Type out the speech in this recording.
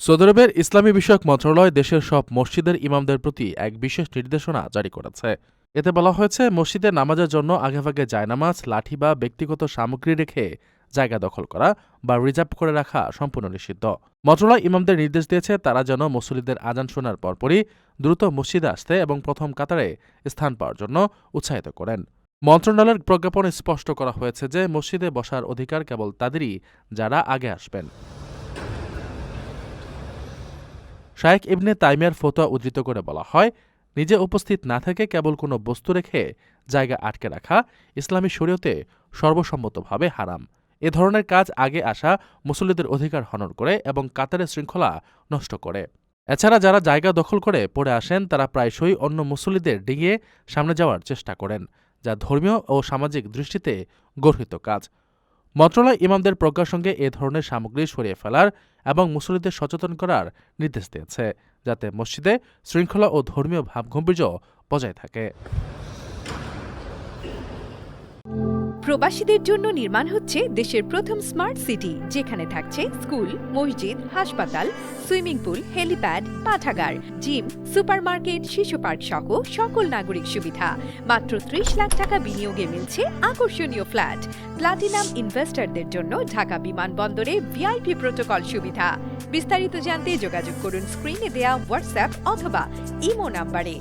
Saudi আরবের ইসলামী বিষয়ক মন্ত্রণালয় দেশের সব মসজিদের ইমামদের প্রতি এক বিশেষ নির্দেশনা জারি করেছে। এতে বলা হয়েছে, মসজিদে নামাজের জন্য আগেভাগে জায়নামাজ, লাঠি বা ব্যক্তিগত সামগ্রী রেখে জায়গা দখল করা বা রিজার্ভ করে রাখা সম্পূর্ণ নিষিদ্ধ। মন্ত্রণালয় ইমামদের নির্দেশ দিয়েছে তারা যেন মুসল্লিদের আজান শোনার পরপরই দ্রুত মসজিদে আসতে এবং প্রথম কাতারে স্থান পাওয়ার জন্য উৎসাহিত করেন। মন্ত্রণালয়ের প্রজ্ঞাপনে স্পষ্ট করা হয়েছে যে মসজিদে বসার অধিকার কেবল তাদেরই যারা আগে আসবেন। শায়েখ ইবনে তাইমিয়ার ফতোয়া উদ্ধৃত করে বলা হয়, নিজে উপস্থিত না থেকে কেবল কোনো বস্তু রেখে জায়গা আটকে রাখা ইসলামী শরীয়তে সর্বসম্মতভাবে হারাম। এ ধরনের কাজ আগে আসা মুসল্লিদের অধিকার হনন করে এবং কাতারের শৃঙ্খলা নষ্ট করে। এছাড়া যারা জায়গা দখল করে পড়ে আসেন তারা প্রায়শই অন্য মুসল্লিদের ডিঙিয়ে সামনে যাওয়ার চেষ্টা করেন, যা ধর্মীয় ও সামাজিক দৃষ্টিতে গর্হিত কাজ। মন্ত্রণালয় ইমামদের প্রজ্ঞার সঙ্গে এ ধরনের সামগ্রী সরিয়ে ফেলার এবং মুসল্লিদের সচেতন করার নির্দেশ দিয়েছে, যাতে মসজিদে শৃঙ্খলা ও ধর্মীয় ভাবগম্ভীর্য বজায় থাকে। প্রবাসীদের জন্য নির্মাণ হচ্ছে দেশের প্রথম স্মার্ট সিটি, যেখানে থাকছে স্কুল, মসজিদ, হাসপাতাল, সুইমিং পুল, হেলিপ্যাড, পাঠাগার, জিম, সুপারমার্কেট, শিশু পার্ক সহ সকল নাগরিক সুবিধা। মাত্র ৩০ লাখ টাকা বিনিয়োগে মিলছে আকর্ষণীয় ফ্ল্যাট। প্লাটিনাম ইনভেস্টরদের জন্য ঢাকা বিমানবন্দরে ভিআইপি প্রোটোকল সুবিধা। বিস্তারিত জানতে যোগাযোগ করুন স্ক্রিনে দেয়া হোয়াটসঅ্যাপ অথবা ইমো নাম্বারে।